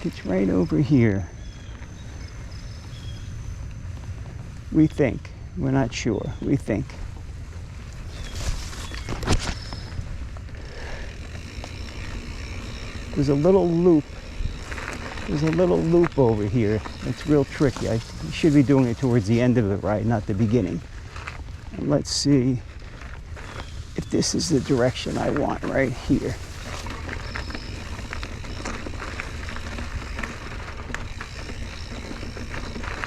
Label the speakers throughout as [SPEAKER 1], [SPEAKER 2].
[SPEAKER 1] it's right over here. We think. We're not sure. We think. There's a little loop. There's a little loop over here. It's real tricky. I should be doing it towards the end of the ride, not the beginning. And let's see if this is the direction I want right here.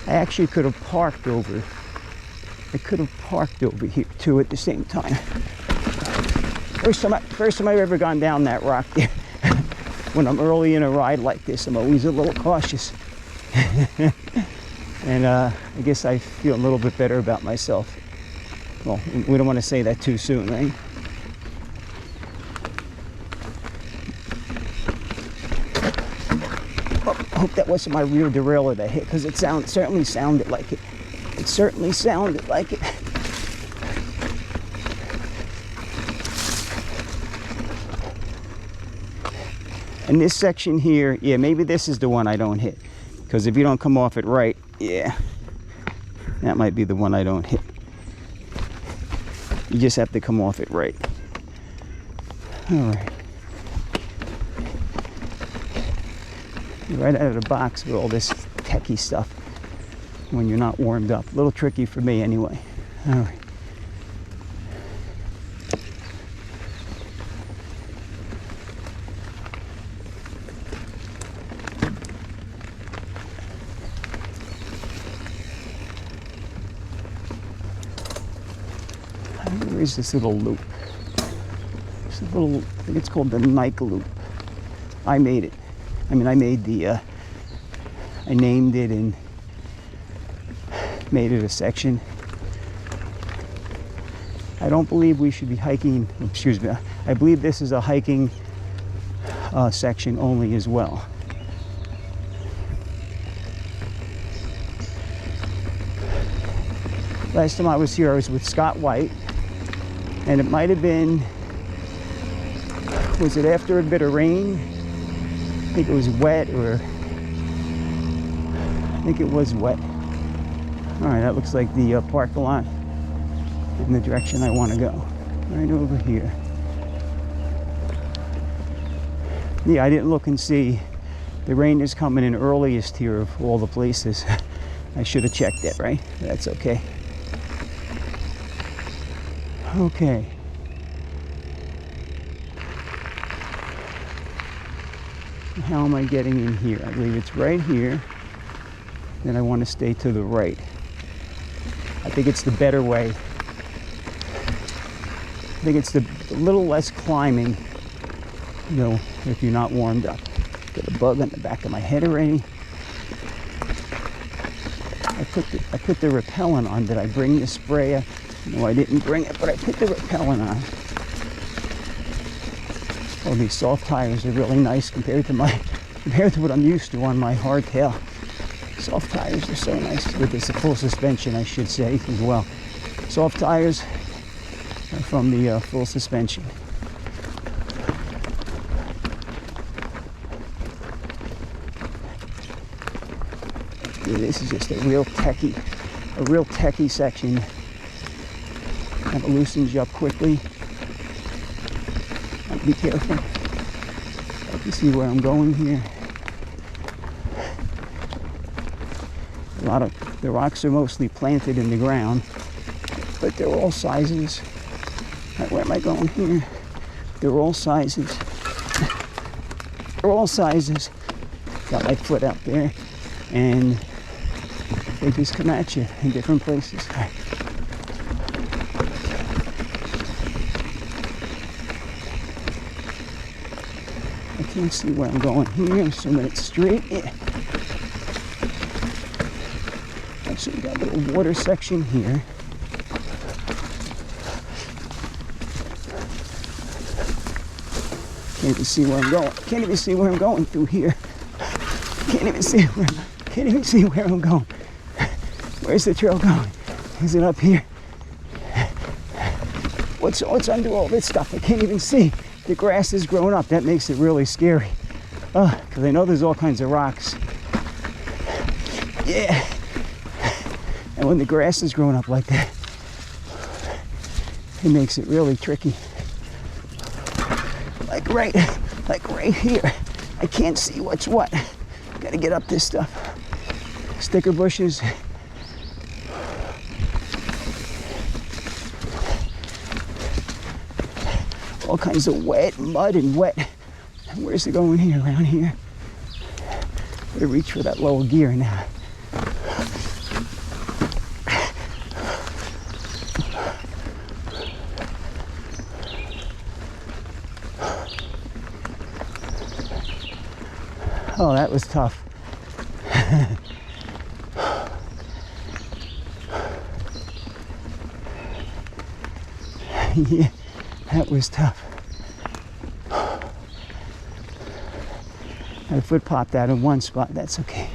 [SPEAKER 1] I actually could have parked over. I could have parked over here too at the same time. First time I've ever gone down that rock there. When I'm early in a ride like this, I'm always a little cautious. And I guess I feel a little bit better about myself. Well, we don't want to say that too soon, right? I hope that wasn't my rear derailleur that hit, because it certainly sounded like it. It certainly sounded like it. And this section here, yeah, maybe this is the one I don't hit. Because if you don't come off it right, yeah, that might be the one I don't hit. You just have to come off it right. All right. Right out of the box with all this techie stuff when you're not warmed up. A little tricky for me anyway. All right. Where is this little loop? It's a little, I think it's called the Nike loop. I made it. I mean, I made the, I named it and made it a section. I don't believe we should be hiking, excuse me, I believe this is a hiking section only as well. Last time I was here, I was with Scott White, and it might have been, was it after a bit of rain? I think it was wet, or I think it was wet. All right, that looks like the parking lot in the direction I want to go. Right over here. Yeah, I didn't look and see. The rain is coming in earliest here of all the places. I should have checked that, right? That's okay. Okay. How am I getting in here? I believe it's right here. Then I want to stay to the right. I think it's the better way. I think it's a little less climbing, you know, if you're not warmed up. Got a bug on the back of my head already. I put the repellent on. Did I bring the sprayer? No, I didn't bring it, but I put the repellent on. Oh, these soft tires are really nice compared to what I'm used to on my hardtail. Soft tires are so nice with this full suspension, I should say, as well. Soft tires are from the full suspension. Yeah, this is just a real techie section. Kind of loosens you up quickly. Be careful. I can see where I'm going here. A lot of the rocks are mostly planted in the ground, but they're all sizes. Right, where am I going here? They're all sizes. They're all sizes. Got my foot out there, and they just come at you in different places. I can't see where I'm going here. I'm assuming it's straight. Yeah. Actually, we got a little water section here. Can't even see where I'm going. Can't even see where I'm going through here. Can't even see where I'm going. Where's the trail going? Is it up here? What's under all this stuff? I can't even see. The grass is growing up. That makes it really scary. Because I know there's all kinds of rocks. Yeah. And when the grass is growing up like that, it makes it really tricky. Like right here. I can't see what's what. Gotta get up this stuff. Sticker bushes. All kinds of wet, mud and wet. Where's it going here? Around here? Better reach for that lower gear now. Oh, that was tough. Yeah, that was tough. My foot popped out in one spot, that's okay.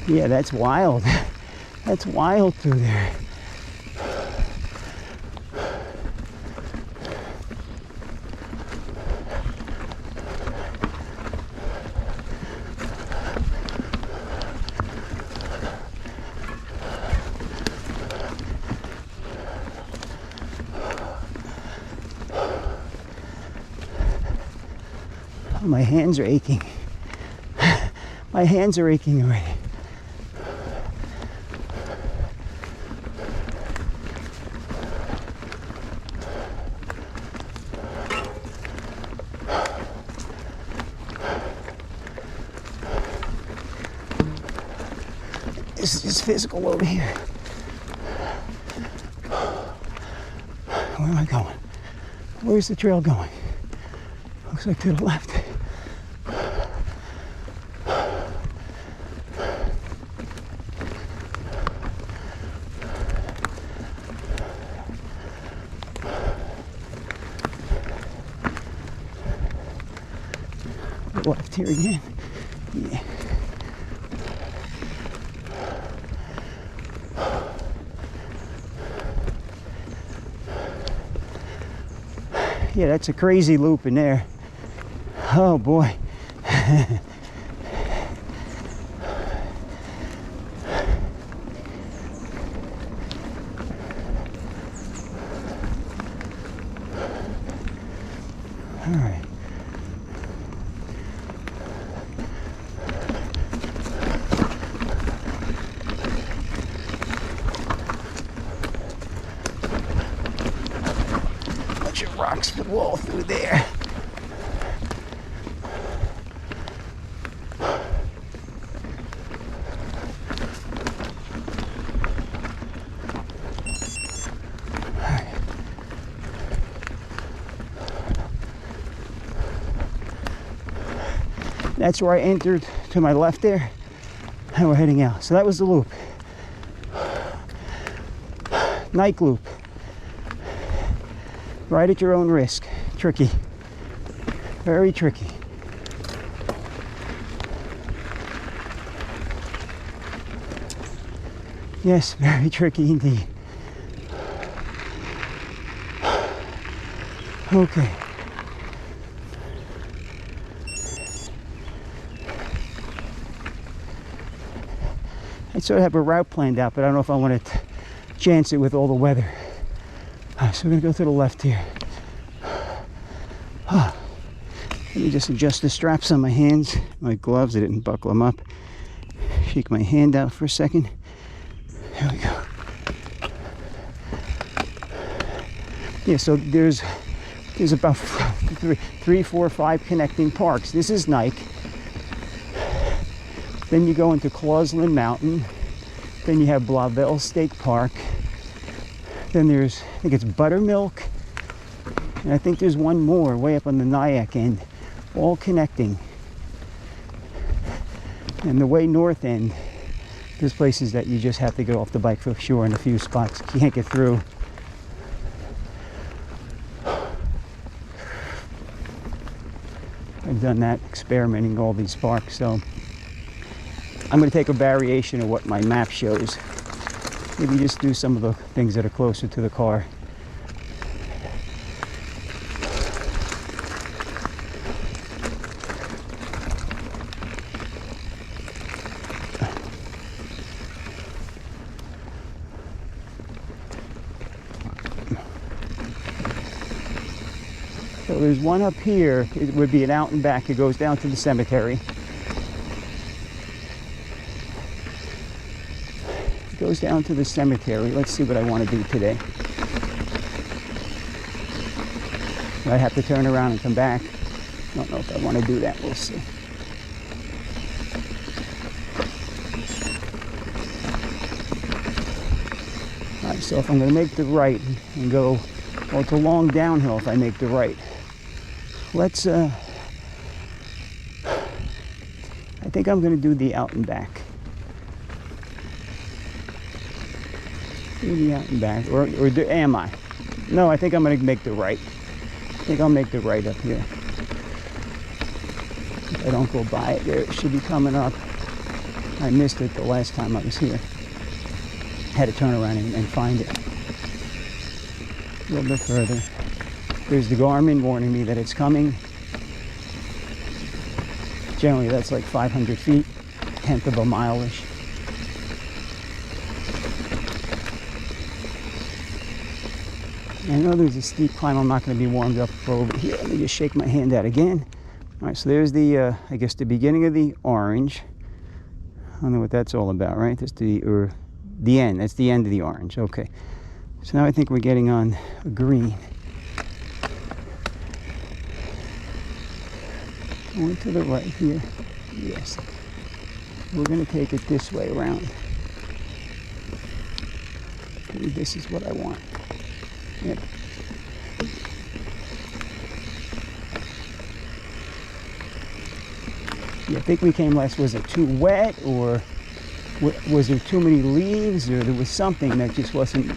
[SPEAKER 1] Yeah, that's wild. That's wild through there. Oh, my hands are aching. My hands are aching already. This is physical over here. Where am I going? Where's the trail going? Looks like to the left. Left here again. Yeah. Yeah, that's a crazy loop in there. Oh boy. All right. Bunch of rocks to wall through there. That's where I entered to my left there, and we're heading out. So that was the loop. Night loop. Right at your own risk. Tricky. Very tricky. Yes, very tricky indeed. Okay. I sort of have a route planned out, but I don't know if I want to chance it with all the weather. So we're going to go to the left here. Let me just adjust the straps on my hands. My gloves, I didn't buckle them up. Shake my hand out for a second. There we go. Yeah, so there's about 3, 4, 5 connecting parks. This is Nike. Then you go into Clausland Mountain. Then you have Blauvelt State Park. Then there's, I think it's Buttermilk. And I think there's one more way up on the Nyack end. All connecting. And the way north end, there's places that you just have to get off the bike for sure in a few spots. You can't get through. I've done that, experimenting all these parks, so I'm going to take a variation of what my map shows. maybe just do some of the things that are closer to the car. So there's one up here. It would be an out and back. It goes down to the cemetery. It goes down to the cemetery. Let's see what I want to do today. I have to turn around and come back. I don't know if I want to do that. We'll see. All right, so if I'm going to make the right and go, well, it's a long downhill if I make the right. Let's, I think I'm going to do the out and back. Do the out and back, or am I? No, I think I'm going to make the right. I think I'll make the right up here. If I don't go by it, there it should be coming up. I missed it the last time I was here. Had to turn around and find it. A little bit further. There's the Garmin warning me that it's coming. Generally, that's like 500 feet, 1/10 of a mile-ish. I know there's a steep climb. I'm not going to be warmed up for over here. Let me just shake my hand out again. All right, so there's the, I guess, the beginning of the orange. I don't know what that's all about, right? That's the end. That's the end of the orange. Okay. So now I think we're getting on a green. Going to the right here. Yes. We're going to take it this way around. Maybe this is what I want. Yep. Yeah, I think we came last. Was it too wet, or was there too many leaves, or there was something that just wasn't?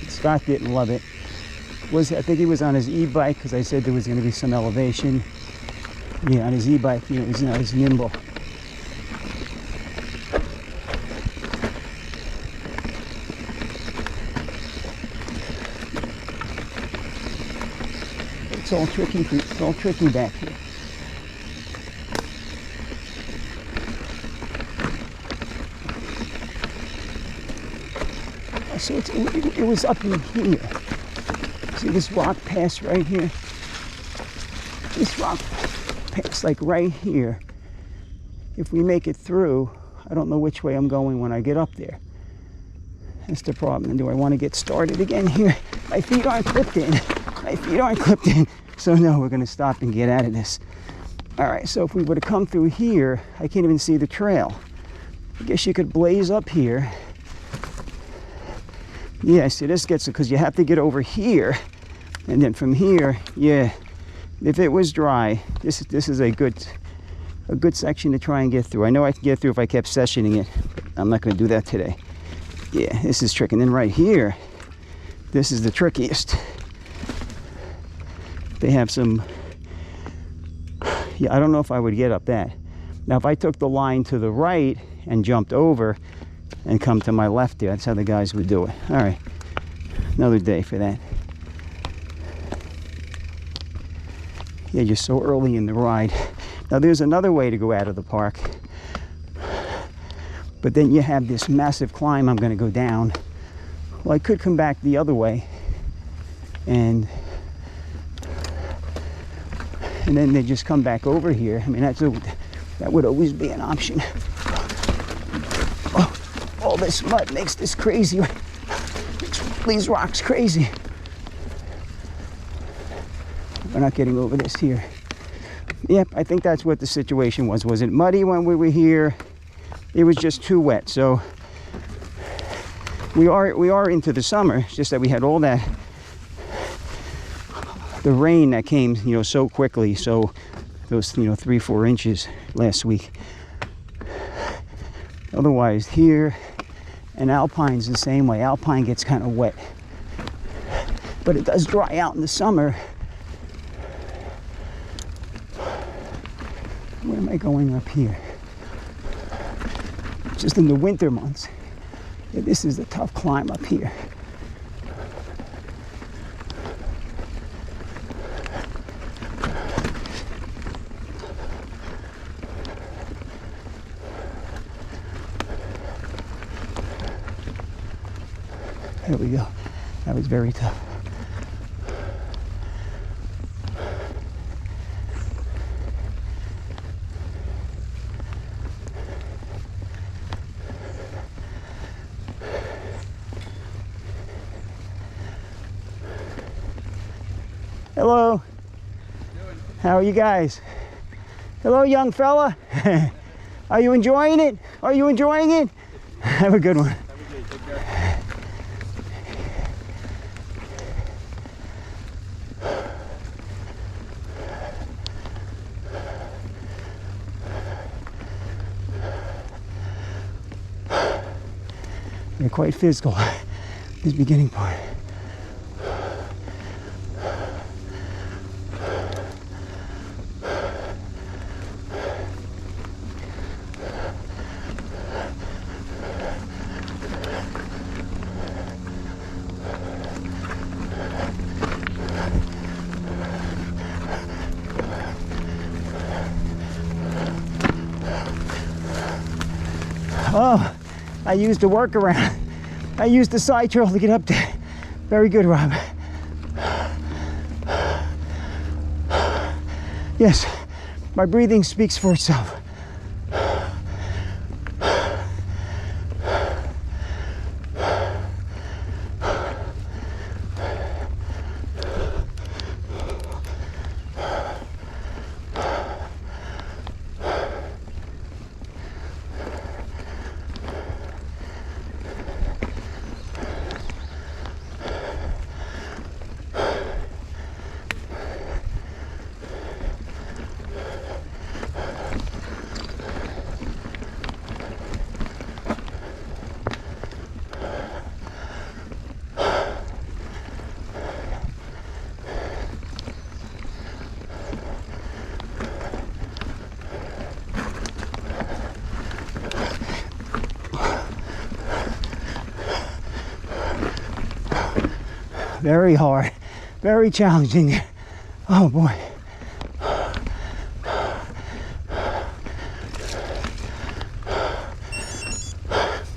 [SPEAKER 1] Scott didn't love it. I think he was on his e-bike, because I said there was going to be some elevation. Yeah, on his e-bike, you know, he's not as nimble. It's all tricky. It's all tricky back here. So it was up in here. See this rock pass right here? This rock pass like right here. If we make it through, I don't know which way I'm going when I get up there. That's the problem. And do I want to get started again here? My feet aren't clipped in. My feet aren't clipped in. So no, we're going to stop and get out of this. All right, so if we were to come through here, I can't even see the trail. I guess you could blaze up here. Yeah, see, this gets it because you have to get over here, and then from here, yeah. If it was dry, this is a good section to try and get through. I know I can get through if I kept sessioning it, but I'm not going to do that today. Yeah, this is tricky. And then right here, this is the trickiest. They have some. Yeah, I don't know if I would get up that. Now, if I took the line to the right and jumped over and come to my left there, that's how the guys would do it. All right, another day for that. Yeah, you're so early in the ride. Now there's another way to go out of the park, but then you have this massive climb I'm going to go down. Well, I could come back the other way, and then they just come back over here. I mean, that would always be an option. Oh, all this mud makes this crazy. These rocks crazy. We're not getting over this here. Yep, I think that's what the situation was. Was it muddy when we were here? It was just too wet. So we are into the summer. It's just that we had all that, the rain that came, you know, so quickly. So those, you know, 3-4 inches last week. Otherwise here, and Alpine's the same way. Alpine gets kind of wet, but it does dry out in the summer. Where am I going up here? Just in the winter months, Yeah, this is a tough climb up here. There we go. That was very tough. Hello. How are you guys? Hello, young fella. Are you enjoying it? Are you enjoying it? Have a good one. They're quite physical, this beginning part. Oh, I used a workaround. I used the side trail to get up there. Very good, Rob. Yes, my breathing speaks for itself. Very hard, very challenging. Oh boy.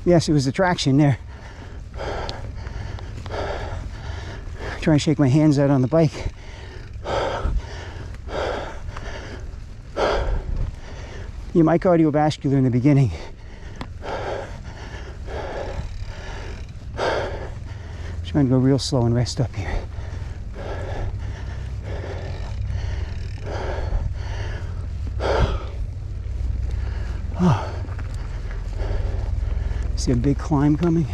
[SPEAKER 1] Yes, it was the traction there. Try and shake my hands out on the bike. Yeah, my cardiovascular in the beginning. Trying to go real slow and rest up here. Oh. See a big climb coming.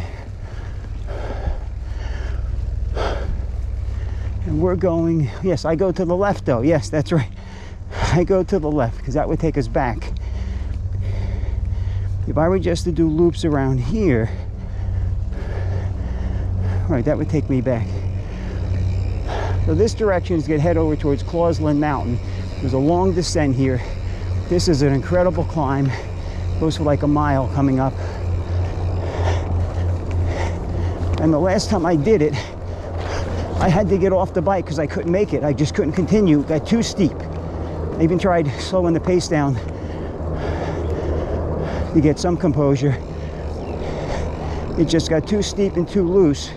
[SPEAKER 1] And we're going, yes, I go to the left though. Yes, that's right. I go to the left because that would take us back. If I were just to do loops around here, right, that would take me back. So this direction is going to head over towards Clausland Mountain. There's a long descent here. This is an incredible climb. Goes for like a mile coming up. And the last time I did it, I had to get off the bike because I couldn't make it. I just couldn't continue. It got too steep. I even tried slowing the pace down to get some composure. It just got too steep and too loose.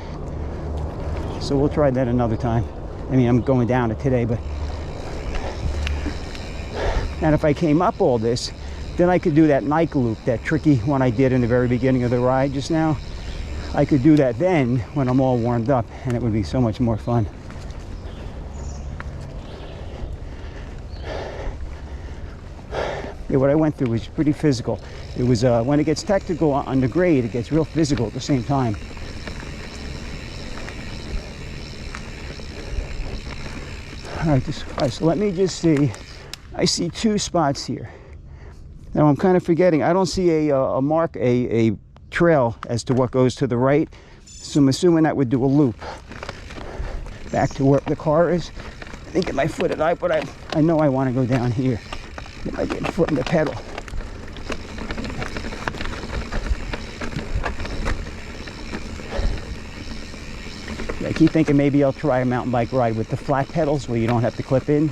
[SPEAKER 1] So we'll try that another time. I mean, I'm going down it today, but. And if I came up all this, then I could do that Nike loop, that tricky one I did in the very beginning of the ride just now. I could do that then when I'm all warmed up, and it would be so much more fun. Yeah, what I went through was pretty physical. It was, when it gets technical on the grade, it gets real physical at the same time. All right, so let me just see. I see two spots here. Now I'm kind of forgetting. I don't see a mark, a trail as to what goes to the right. So I'm assuming that would do a loop back to where the car is. I think get my foot at it, but I know I want to go down here. Get my foot in the pedal. I keep thinking maybe I'll try a mountain bike ride with the flat pedals where you don't have to clip in.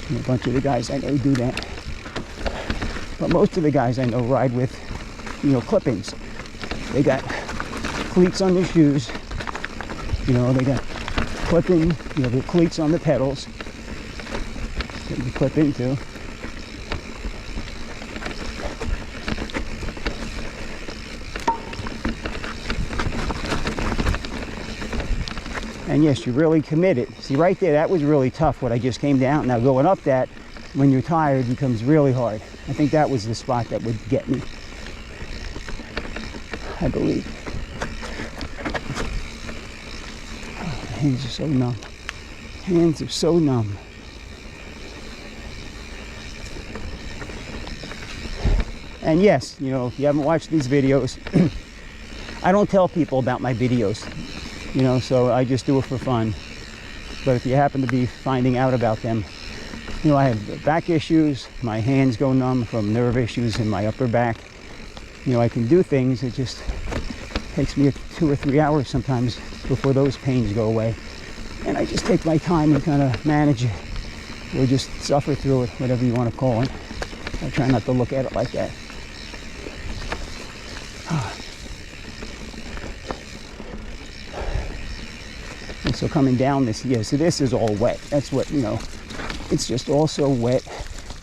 [SPEAKER 1] And a bunch of the guys I know do that. But most of the guys I know ride with, clip-ins. They got cleats on their shoes. They got clipping, the cleats on the pedals that you clip into. And yes, you really committed. See right there, that was really tough what I just came down. Now going up that, when you're tired, becomes really hard. I think that was the spot that would get me, I believe. Oh, my hands are so numb. Hands are so numb. And yes, if you haven't watched these videos, I don't tell people about my videos. So I just do it for fun. But if you happen to be finding out about them, I have back issues, my hands go numb from nerve issues in my upper back. I can do things, it just takes me 2 or 3 hours sometimes before those pains go away. And I just take my time and kind of manage it, or just suffer through it, whatever you want to call it. I try not to look at it like that. And so coming down this, so this is all wet. That's what, it's just all so wet.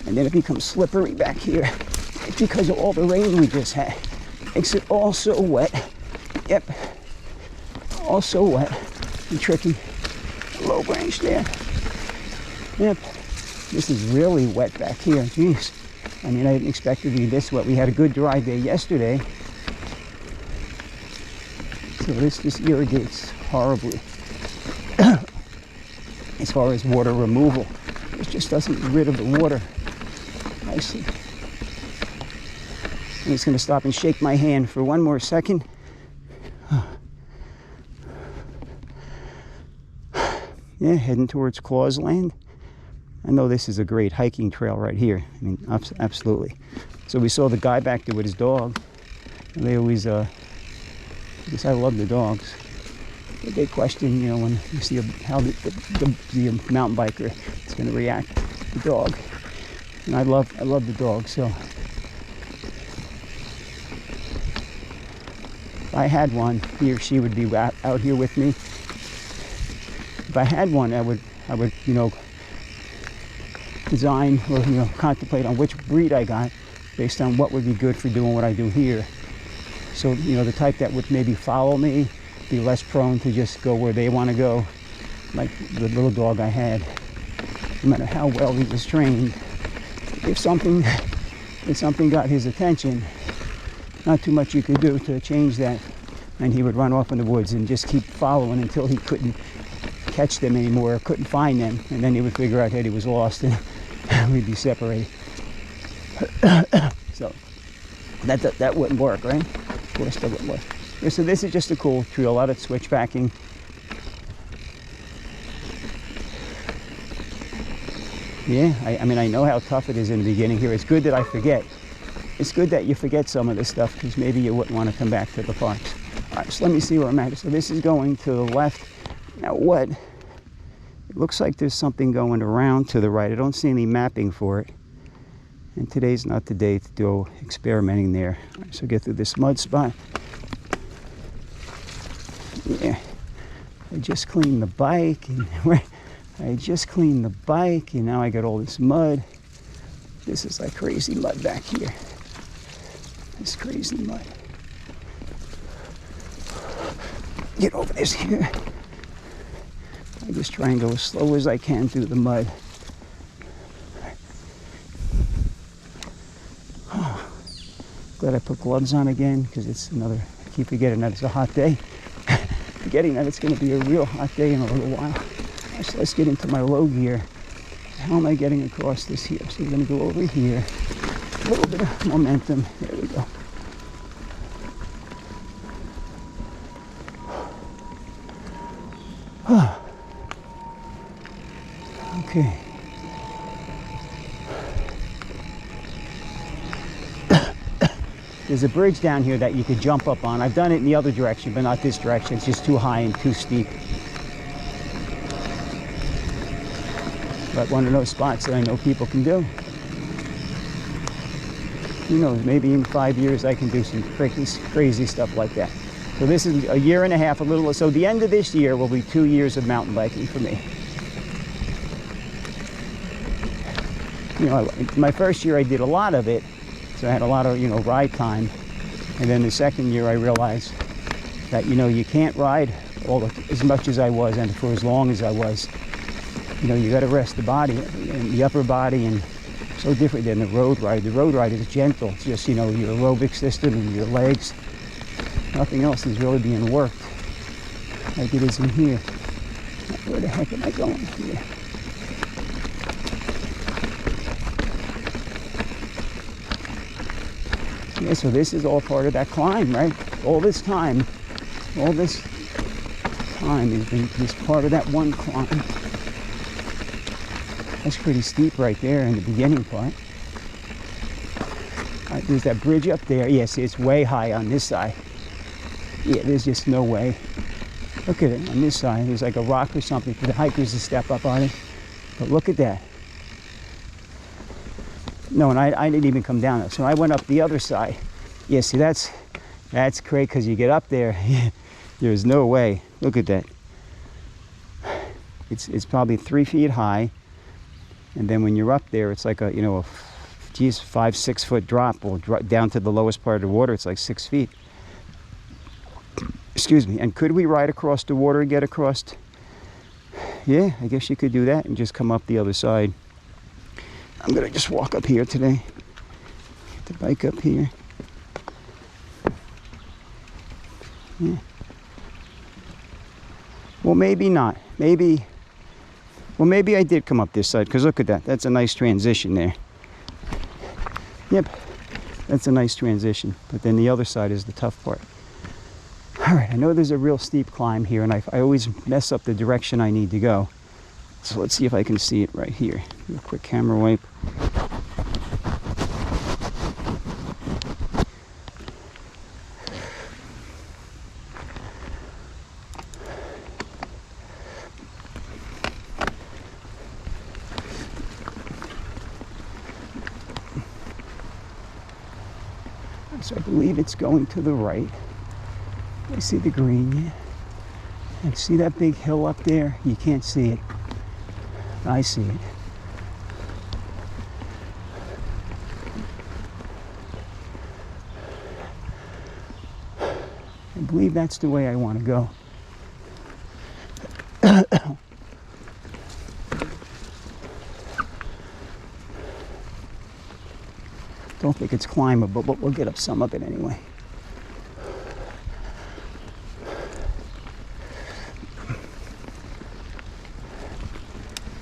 [SPEAKER 1] And then it becomes slippery back here. It's because of all the rain we just had. Makes it all so wet. Yep. All so wet and tricky. Low branch there. Yep. This is really wet back here. Jeez. I didn't expect it to be this wet. We had a good dry day yesterday. So this just irrigates horribly. As far as water removal, it just doesn't get rid of the water. I see. I'm just going to stop and shake my hand for one more second. Yeah, heading towards Clausland. I know this is a great hiking trail right here. Absolutely. So we saw the guy back there with his dog. And they always, I guess I love the dogs. The big question, when you see how the mountain biker is going to react to the dog. And I love the dog, so. If I had one, he or she would be out here with me. If I had one, I would, design or, contemplate on which breed I got based on what would be good for doing what I do here. So, the type that would maybe follow me, be less prone to just go where they want to go, like the little dog I had. No matter how well he was trained, if something got his attention, not too much you could do to change that, and he would run off in the woods and just keep following until he couldn't catch them anymore, couldn't find them, and then he would figure out that he was lost and we'd be separated. So that wouldn't work, right? Of course that wouldn't work. So this is just a cool trail, a lot of switchbacking. Yeah, I know how tough it is in the beginning here. It's good that I forget. It's good that you forget some of this stuff because maybe you wouldn't want to come back to the parks. All right, so let me see where I'm at. So this is going to the left. Now what? It looks like there's something going around to the right. I don't see any mapping for it. And today's not the day to go experimenting there. All right, so get through this mud spot. Yeah, I just cleaned the bike, and now I got all this mud. This is like crazy mud back here. This crazy mud. Get over this here. I just try and go as slow as I can through the mud. Oh, glad I put gloves on again because it's I keep forgetting that it's a hot day. Forgetting that it's going to be a real hot day in a little while. So let's get into my low gear. How am I getting across this here? So we're going to go over here. A little bit of momentum. There we go. Okay. There's a bridge down here that you could jump up on. I've done it in the other direction, but not this direction. It's just too high and too steep. But one of those spots that I know people can do. Who knows, maybe in 5 years I can do some crazy stuff like that. So this is a year and a half, a little, so the end of this year will be 2 years of mountain biking for me. You know, my first year I did a lot of it, so I had a lot of, you know, ride time. And then the second year I realized that, you know, you can't ride as much as I was and for as long as I was. You know, you got to rest the body and the upper body, and so different than the road ride. The road ride is gentle. It's just, you know, your aerobic system and your legs. Nothing else is really being worked like it is in here. Where the heck am I going here? Yeah, so this is all part of that climb, right? All this time has been this part of that one climb. That's pretty steep right there in the beginning part. There's that bridge up there. Yes, it's way high on this side. Yeah, there's just no way. Look at it on this side. There's like a rock or something for the hikers to step up on it. But look at that. No, and I didn't even come down. So I went up the other side. Yeah, see, that's great because you get up there, there's no way. Look at that. It's probably 3 feet high, and then when you're up there, it's like a, you know, 5-6 foot drop, or down to the lowest part of the water. It's like 6 feet. Excuse me. And could we ride across the water and get across? Yeah, I guess you could do that and just come up the other side. I'm gonna just walk up here today. Get the bike up here. Yeah. Well, maybe not. Maybe I did come up this side, because look at that. That's a nice transition there. Yep, that's a nice transition. But then the other side is the tough part. All right, I know there's a real steep climb here, and I always mess up the direction I need to go. So let's see if I can see it right here. Do a quick camera wipe. So I believe it's going to the right. I see the green, yeah. And see that big hill up there? You can't see it. I see it. I believe that's the way I want to go. Don't think it's climbable, but we'll get up some of it anyway.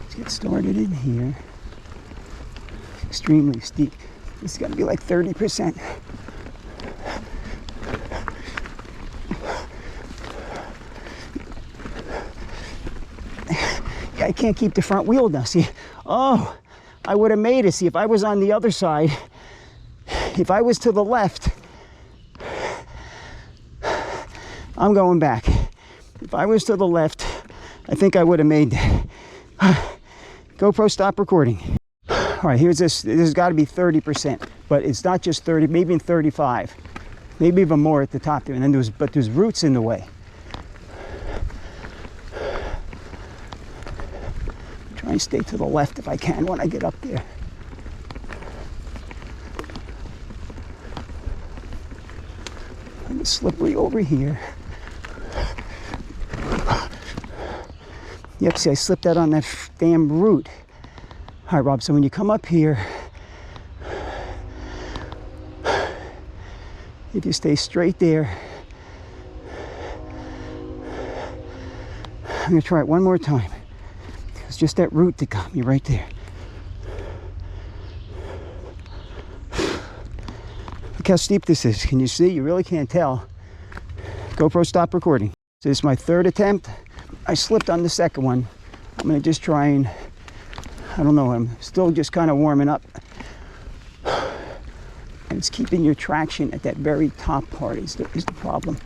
[SPEAKER 1] Let's get started in here. It's extremely steep. This is going to be like 30%. Yeah, I can't keep the front wheel down. See, oh, I would have made it. See, if I was on the other side, if I was to the left, I'm going back. If I was to the left, I think I would have made that. GoPro, stop recording. All right, here's this. This has got to be 30%, but it's not just 30, maybe 35, maybe even more at the top there. And then there's roots in the way. Try and stay to the left if I can when I get up there. It's slippery over here. Yep, see, I slipped out on that damn root. All right, Rob, so when you come up here, if you stay straight there, I'm gonna try it one more time. It's just that root that got me right there. Look how steep this is. Can you see? You really can't tell. GoPro, stop recording. So this is my third attempt. I slipped on the second one. I'm gonna just try and, I don't know, I'm still just kind of warming up. And It's keeping your traction at that very top part is the problem.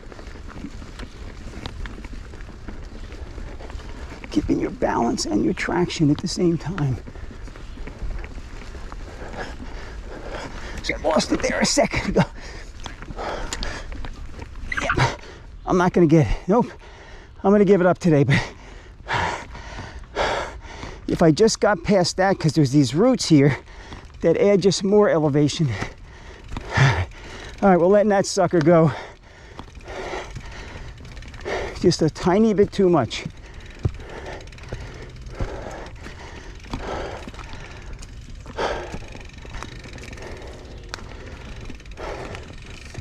[SPEAKER 1] Keeping your balance and your traction at the same time. So I lost it there a second ago. Yeah. I'm not gonna get it. Nope. I'm gonna give it up today, but if I just got past that, because there's these roots here that add just more elevation. All right, we're letting that sucker go. Just a tiny bit too much.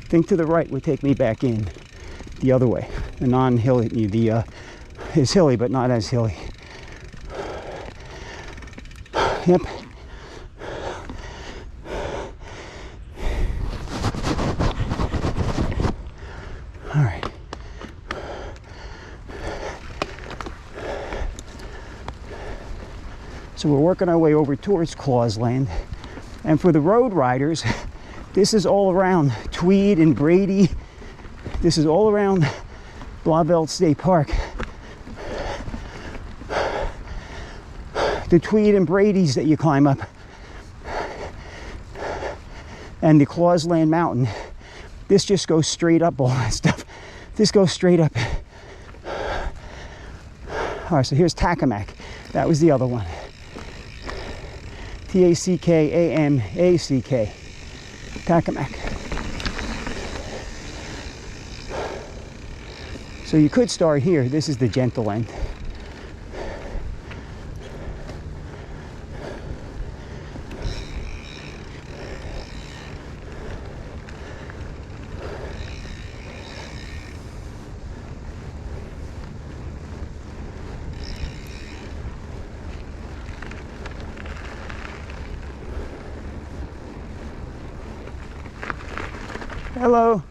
[SPEAKER 1] Think to the right would take me back in the other way. The non-hilly, is hilly, but not as hilly. Yep. All right. So we're working our way over towards Clausland. And for the road riders, this is all around Tweed and Brady. This is all around Blauvelt State Park. The Tweed and Brady's that you climb up. And the Clausland Mountain. This just goes straight up, all that stuff. This goes straight up. All right, so here's Tackamack. That was the other one. Tackamack. Tackamack. So you could start here. This is the gentle end. Hello.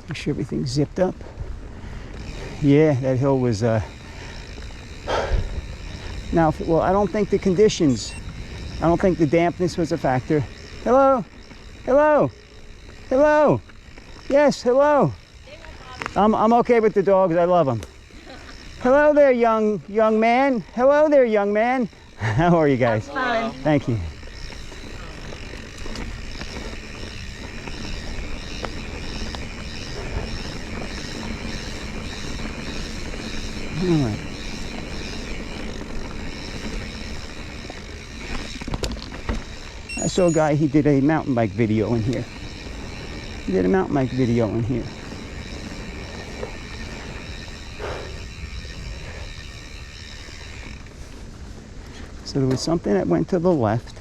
[SPEAKER 1] Make sure everything's zipped up. Yeah, that hill was now, well, I don't think the conditions, I don't think the dampness was a factor. Hello, hello, hello. Yes, hello. I'm okay with the dogs. I love them. Hello there, young man. Hello there, young man. How are you guys?
[SPEAKER 2] Fine.
[SPEAKER 1] Thank you. All right. I saw a guy, he did a mountain bike video in here. He did a mountain bike video in here. So there was something that went to the left.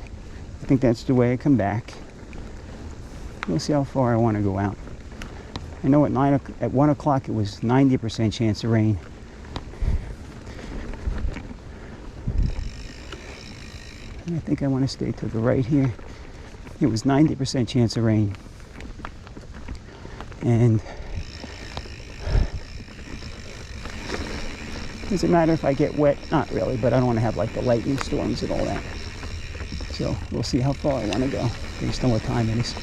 [SPEAKER 1] I think that's the way I come back. We'll see how far I want to go out. I know at 1 o'clock it was 90% chance of rain. And I think I want to stay to the right here. It was 90% chance of rain. And does it matter if I get wet? Not really, but I don't want to have like the lightning storms and all that. So we'll see how far I want to go based on what time it is.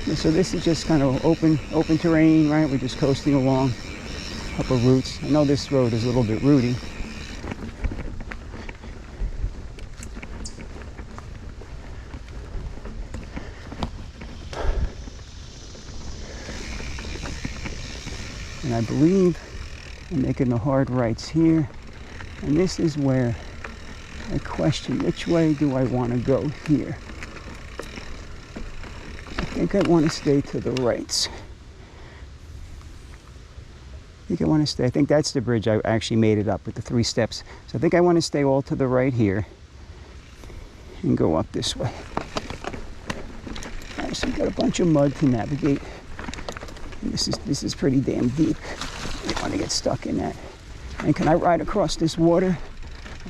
[SPEAKER 1] And so this is just kind of open terrain, right? We're just coasting along. Upper roots. I know this road is a little bit rooty. And I believe I'm making the hard rights here. And this is where I question, which way do I want to go here? I think I want to stay to the rights. I think I want to stay. I think that's the bridge. I actually made it up with the 3 steps. So I think I want to stay all to the right here and go up this way. All right, so we've got a bunch of mud to navigate. And this is pretty damn deep. You don't want to get stuck in that. And can I ride across this water?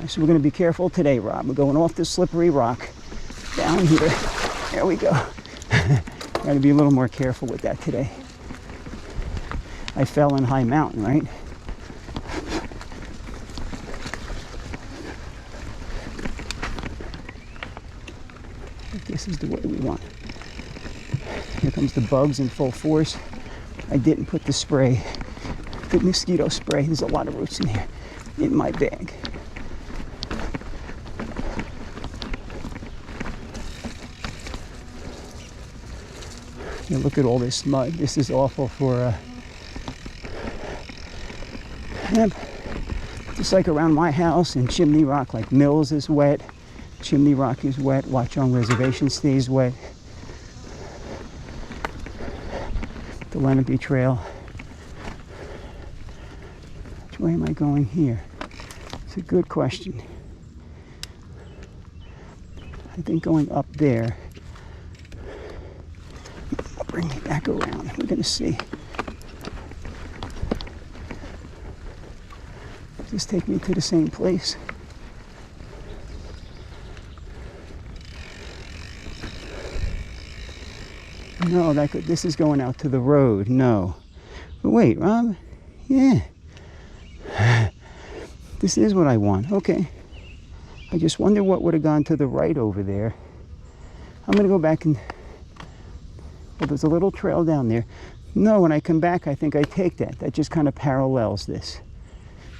[SPEAKER 1] So we're going to be careful today, Rob. We're going off this slippery rock down here. There we go. Got to be a little more careful with that today. I fell in High Mountain, right? This is the way we want. Here comes the bugs in full force. I didn't put the spray, the mosquito spray. There's a lot of roots in here, in my bag. You look at all this mud. This is awful for, just like around my house in Chimney Rock, like Mills is wet. Chimney Rock is wet. Watchung Reservation stays wet. The Lenape Trail. Which way am I going here? It's a good question. I think going up there will bring me back around. We're going to see. Does this take me to the same place? No, this is going out to the road. No. But wait, Rob. Yeah. This is what I want. Okay. I just wonder what would have gone to the right over there. I'm going to go back and... Well, there's a little trail down there. No, when I come back, I think I take that. That just kind of parallels this.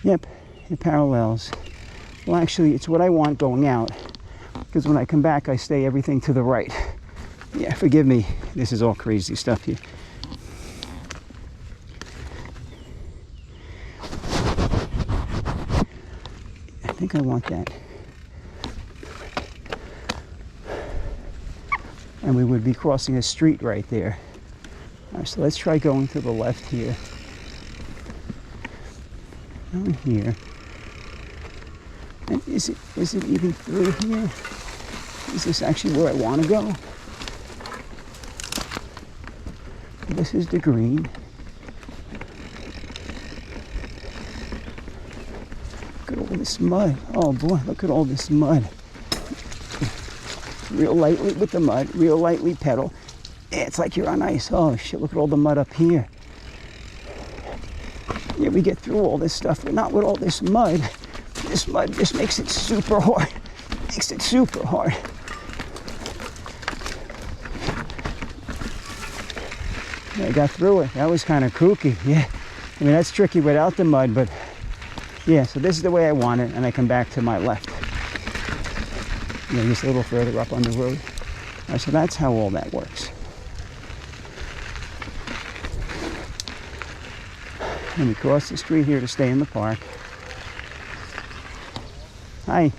[SPEAKER 1] Yep, it parallels. Well, actually, it's what I want going out. Because when I come back, I stay everything to the right. Yeah, forgive me. This is all crazy stuff here. I think I want that. And we would be crossing a street right there. All right, so let's try going to the left here. Down here. And is it even through here? Is this actually where I want to go? This is the green. Look at all this mud. Oh boy, look at all this mud. Real lightly with the mud, real lightly pedal. Yeah, it's like you're on ice. Oh shit, look at all the mud up here. Yeah, we get through all this stuff, but not with all this mud. This mud just makes it super hard. Makes it super hard. I got through it. That was kind of kooky. Yeah, I mean, that's tricky without the mud, but yeah, so this is the way I want it, and I come back to my left. You know, just a little further up on the road. All right, so that's how all that works. And we cross the street here to stay in the park. Hi.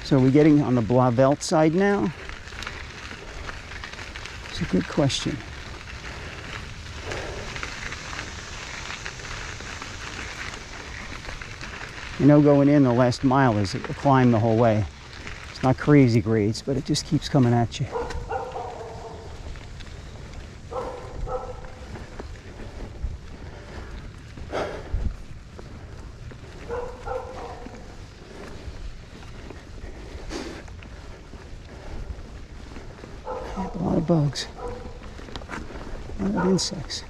[SPEAKER 1] So are we getting on the Blauvelt side now? It's a good question. You know, going in the last mile is a climb the whole way. It's not crazy grades, but it just keeps coming at you. A lot of bugs, a lot of insects.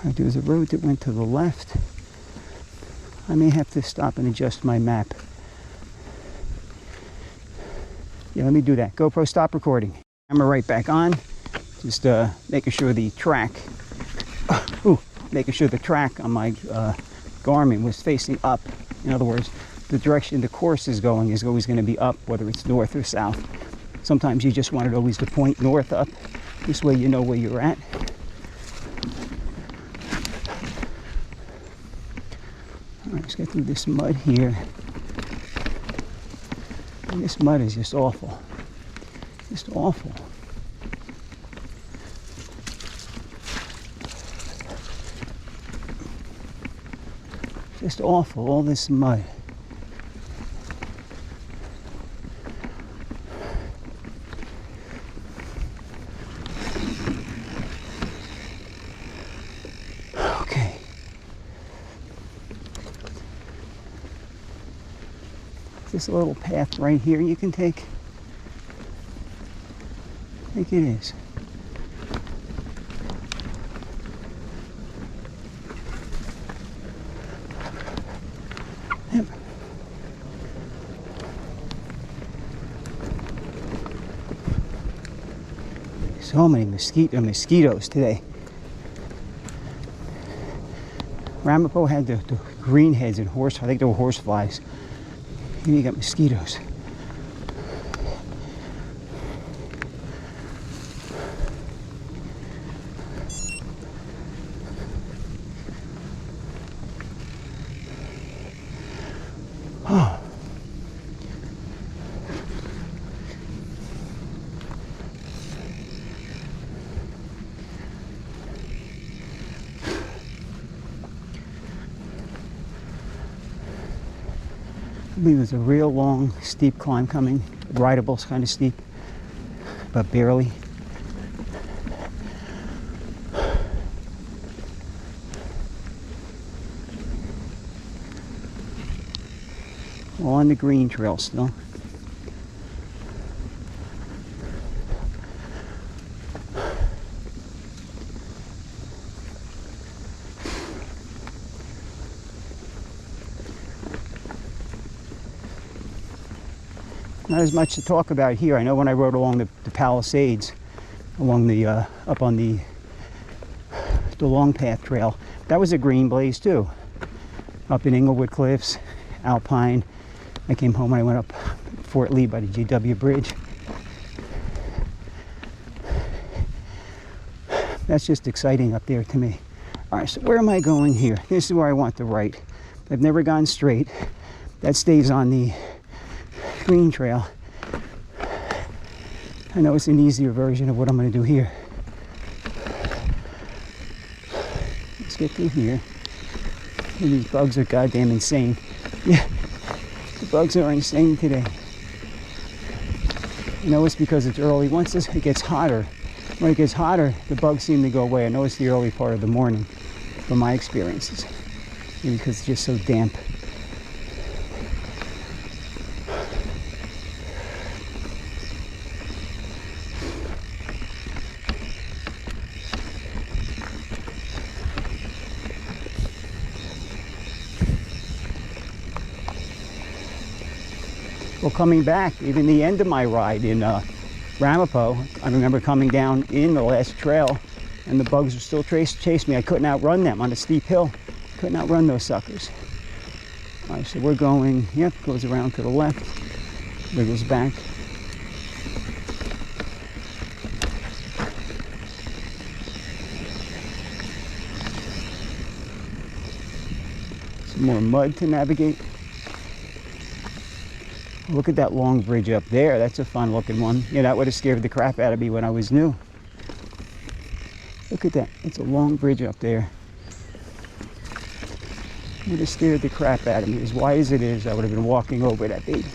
[SPEAKER 1] There was a road that went to the left. I may have to stop and adjust my map. Yeah, let me do that. GoPro, stop recording. Camera right back on. Just making sure the track, making sure the track on my Garmin was facing up. In other words, the direction the course is going is always going to be up, whether it's north or south. Sometimes you just want it always to point north up. This way you know where you're at. All Let's get through this mud here. And this mud is just awful. Just awful. Just awful, all this mud. Okay. This little path right here you can take. I think it is. Yep. So many mosquitoes today. Ramapo had the green heads and I think they were horse flies. Here you got mosquitoes. Oh. I believe there's a real long, steep climb coming. Rideable, kind of steep, but barely. On the green trail still. Not as much to talk about here. I know when I rode along the Palisades, along the up on the Long Path Trail, that was a green blaze too. Up in Inglewood Cliffs, Alpine. I came home and I went up Fort Lee by the GW Bridge. That's just exciting up there to me. All right, so where am I going here? This is where I want to right. I've never gone straight. That stays on the green trail. I know it's an easier version of what I'm going to do here. Let's get through here. These bugs are goddamn insane. Yeah, the bugs are insane today. I know it's because it's early. Once it gets hotter, when it gets hotter, the bugs seem to go away. I know it's the early part of the morning from my experiences. Maybe because it's just so damp. Well, coming back, even the end of my ride in Ramapo, I remember coming down in the last trail and the bugs were still chasing me. I couldn't outrun them on a steep hill. Couldn't outrun those suckers. All right, so we're going, yep, goes around to the left, wiggles back. Some more mud to navigate. Look at that long bridge up there. That's a fun looking one. Yeah, that would have scared the crap out of me when I was new. Look at that. It's a long bridge up there. Would have scared the crap out of me. As wide as it is, I would have been walking over that baby.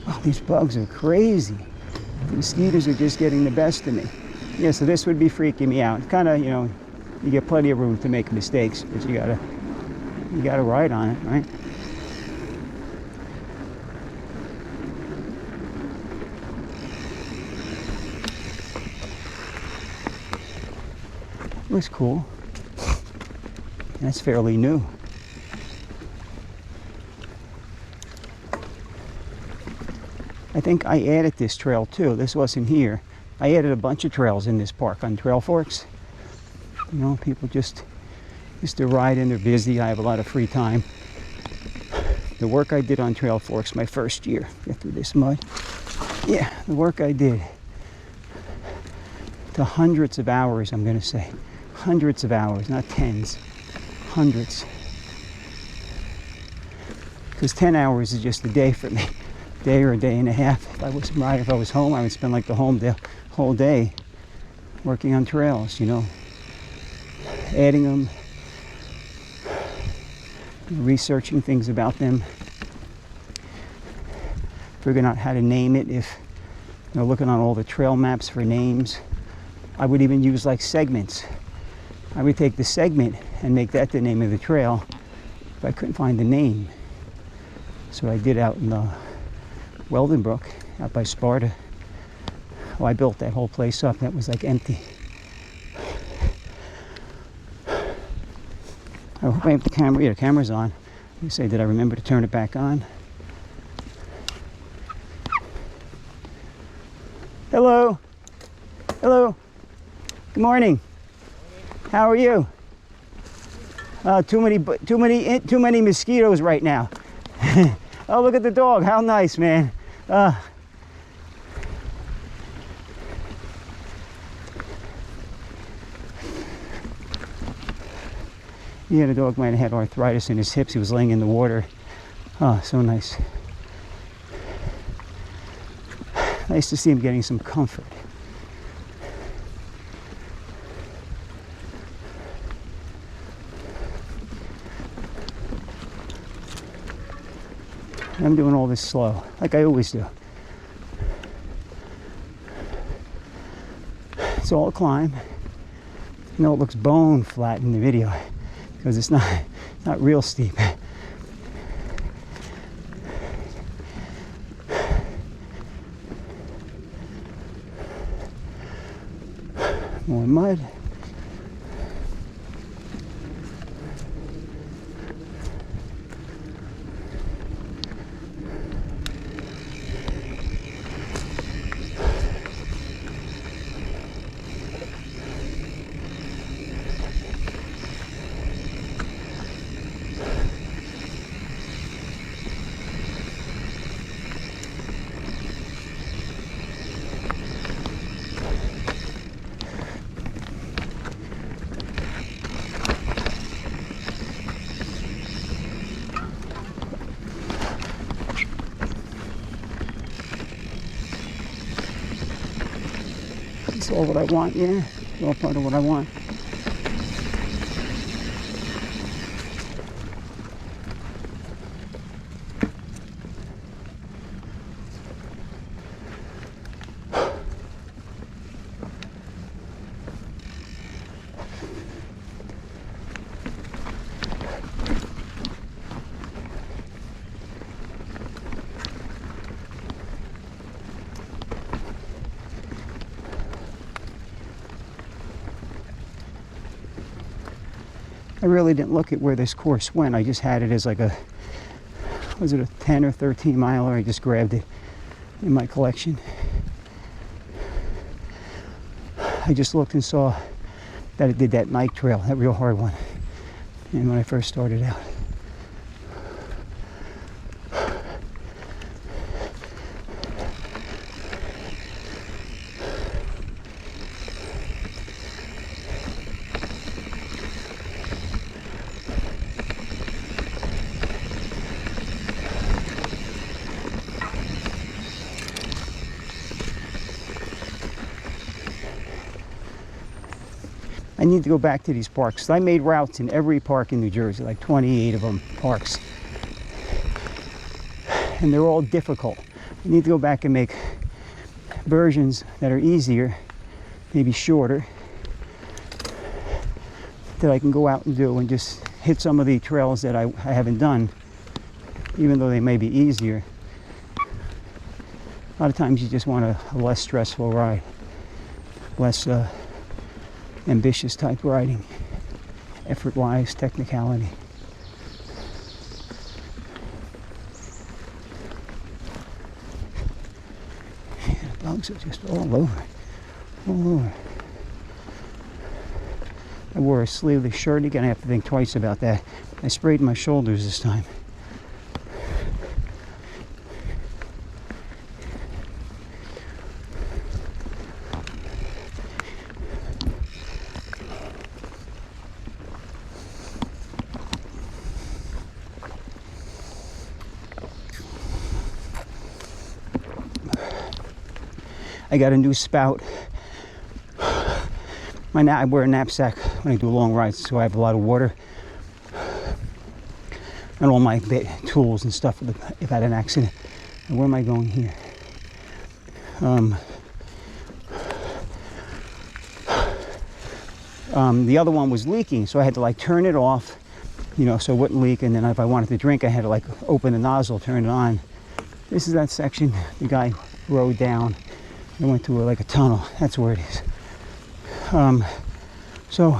[SPEAKER 1] Oh, these bugs are crazy. The mosquitoes are just getting the best of me. Yeah, so this would be freaking me out. Kind of, you know, you get plenty of room to make mistakes, but you gotta ride on it, right? Looks cool. That's fairly new. I think I added this trail too. This wasn't here. I added a bunch of trails in this park on Trail Forks. You know, people just used to ride in. They're busy. I have a lot of free time. The work I did on Trail Forks my first year, get through this mud. Yeah, the work I did. to hundreds of hours, I'm going to say. Hundreds of hours, not tens. Hundreds. Because 10 hours is just a day for me. Day or a day and a half. If I was home, I would spend like the whole day working on trails, you know. Adding them, researching things about them, figuring out how to name it. If you know, looking on all the trail maps for names. I would even use like segments. I would take the segment and make that the name of the trail if I couldn't find the name. So I did out in Weldenbrook, out by Sparta. Oh, I built that whole place up. That was like empty. I hope I have the camera. Yeah, the camera's on. You say, did I remember to turn it back on? Hello. Hello. Good morning. How are you? Too many mosquitoes right now. Oh, look at the dog. How nice, man. Yeah, the dog might have had arthritis in his hips. He was laying in the water. Oh, so nice. Nice to see him getting some comfort. I'm doing all this slow, like I always do. It's all a climb. You know, it looks bone flat in the video because it's not real steep. More mud. It's all what I want, yeah. It's all part of what I want. I really didn't look at where this course went. I just had it as like was it a 10 or 13 miler? I just grabbed it in my collection. I just looked and saw that it did that night trail, that real hard one. And when I first started out. I need to go back to these parks. I made routes in every park in New Jersey, like 28 of them parks. And they're all difficult. I need to go back and make versions that are easier, maybe shorter, that I can go out and do and just hit some of the trails that I haven't done, even though they may be easier. A lot of times you just want a less stressful ride, less ambitious type riding, effort-wise, technicality. Yeah, the dogs are just all over, all over. I wore a sleeveless shirt again. I have to think twice about that. I sprayed my shoulders this time. I got a new spout. I wear a knapsack when I do long rides, so I have a lot of water and all my tools and stuff if I had an accident. And where am I going here? The other one was leaking, so I had to like turn it off, you know, so it wouldn't leak. And then if I wanted to drink, I had to like open the nozzle, turn it on. This is that section the guy rode down and went to like a tunnel. That's where it is. So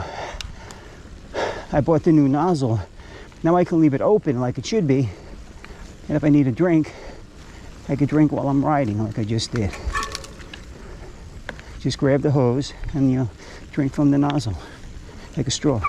[SPEAKER 1] I bought the new nozzle. Now I can leave it open like it should be, and if I need a drink, I could drink while I'm riding like I just did. Just grab the hose and, you know, drink from the nozzle like a straw.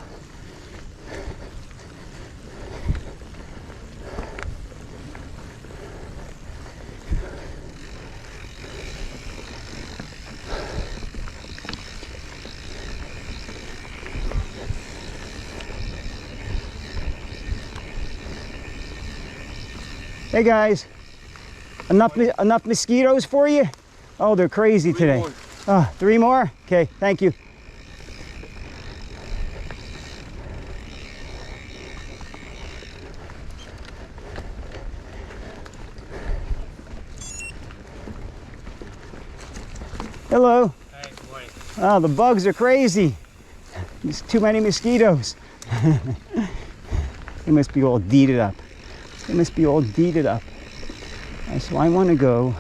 [SPEAKER 1] Hey guys, enough mosquitoes for you? Oh, they're crazy today. Oh, 3 more? Okay, thank you. Hello.
[SPEAKER 2] Hey, good morning.
[SPEAKER 1] Oh, the bugs are crazy. There's too many mosquitoes. They must be all deeded up. They must be all deeded up. So I want to go.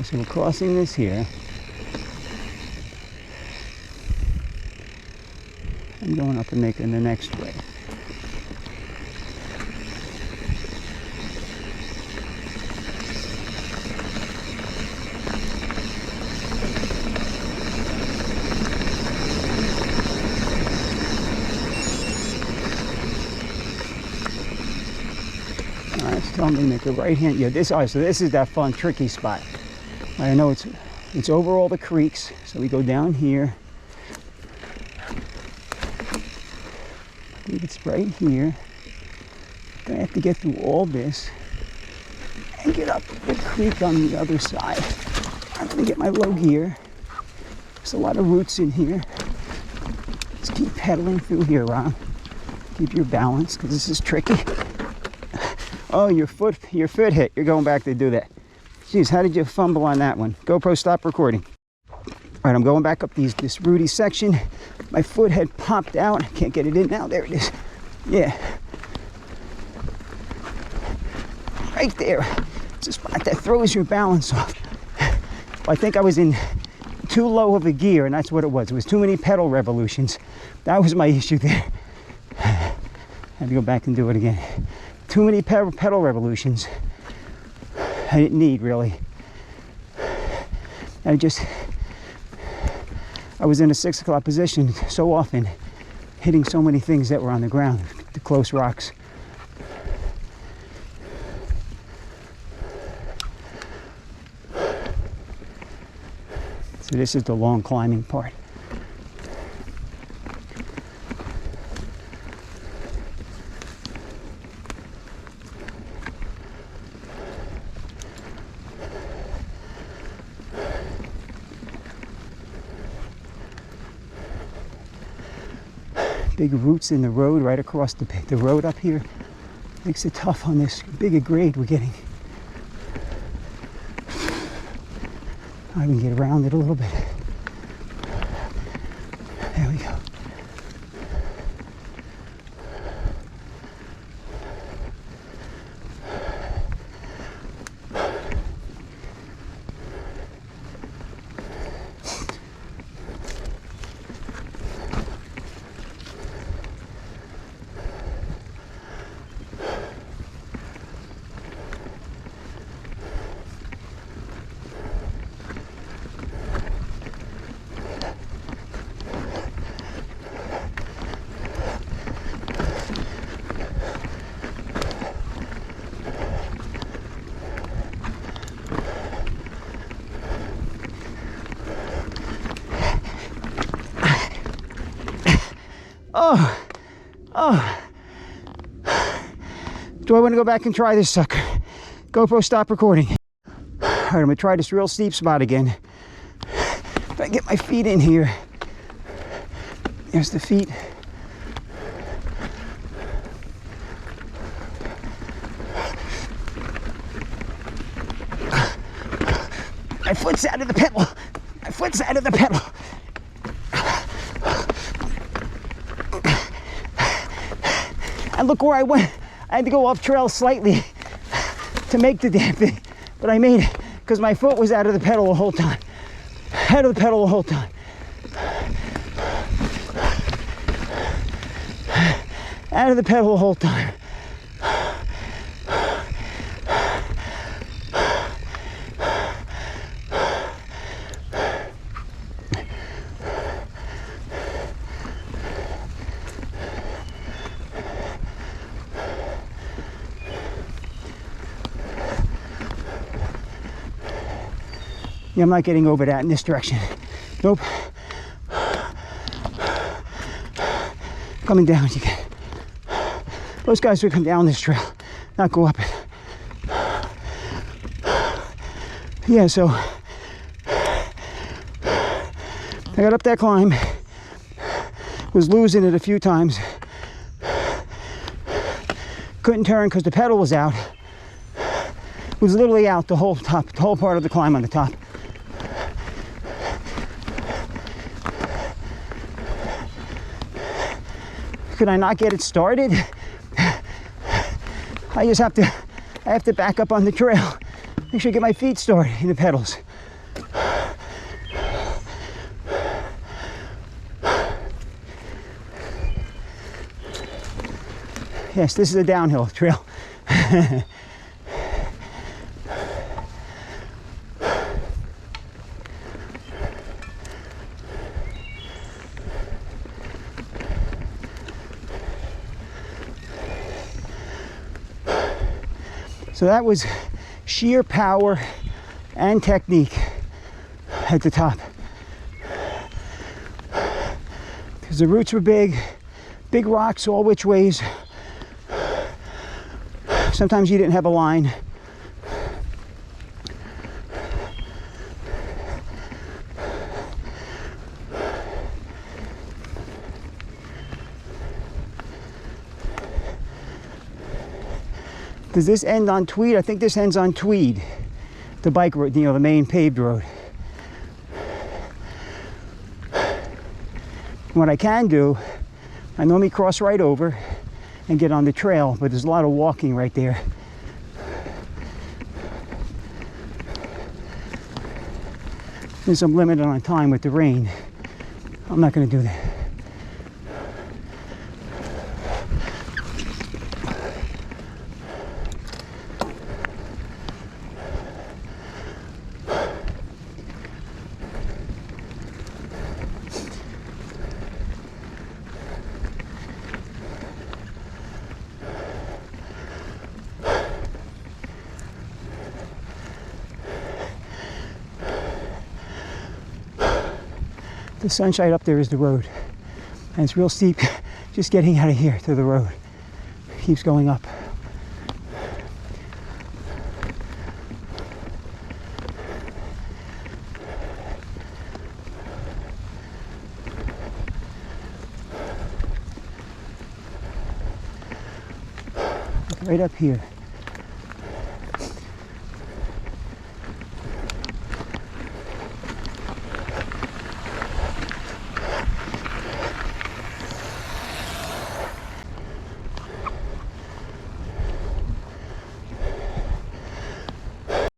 [SPEAKER 1] So we're crossing this here. I'm going up and making the next way. Tell me to make a right hand. Yeah, so this is that fun, tricky spot. I know it's over all the creeks. So we go down here. I believe it's right here. Gonna have to get through all this and get up the creek on the other side. I'm gonna get my low gear. There's a lot of roots in here. Just keep pedaling through here, Ron. Keep your balance, because this is tricky. Oh, your foot hit. You're going back to do that. Jeez, how did you fumble on that one? GoPro, stop recording. All right, I'm going back up this rooty section. My foot had popped out. I can't get it in now. There it is. Yeah. Right there. It's a spot that throws your balance off. I think I was in too low of a gear, and that's what it was. It was too many pedal revolutions. That was my issue there. I had to go back and do it again. Too many pedal revolutions. I didn't need, really. I was in a 6 o'clock position so often, hitting so many things that were on the ground, the close rocks. So this is the long climbing part. Big roots in the road right across the road up here. Makes it tough on this bigger grade we're getting. I can get around it a little bit. There we go. Oh. Do I want to go back and try this sucker? GoPro, stop recording. All right, I'm gonna try this real steep spot again. get my feet in here. There's the feet. My foot's out of the pedal. My foot's out of the pedal. And look where I went. I had to go off trail slightly to make the damn thing. But I made it because my foot was out of the pedal the whole time. Out of the pedal the whole time. Out of the pedal the whole time. Yeah, I'm not getting over that in this direction. Nope. Coming down, you can. Those guys would come down this trail, not go up it. Yeah, so I got up that climb, was losing it a few times. Couldn't turn because the pedal was out. Was literally out the whole top, the whole part of the climb on the top. Could I not get it started? I have to back up on the trail. Make sure I get my feet started in the pedals. Yes, this is a downhill trail. So that was sheer power and technique at the top. Because the roots were big rocks all which ways. Sometimes you didn't have a line. Does this end on Tweed? I think this ends on Tweed, the bike road, you know, the main paved road. What I can do, I normally cross right over and get on the trail, but there's a lot of walking right there. Since I'm limited on time with the rain, I'm not going to do that. The sunshine up there is the road, and it's real steep. Just getting out of here to the road keeps going up. Right up here.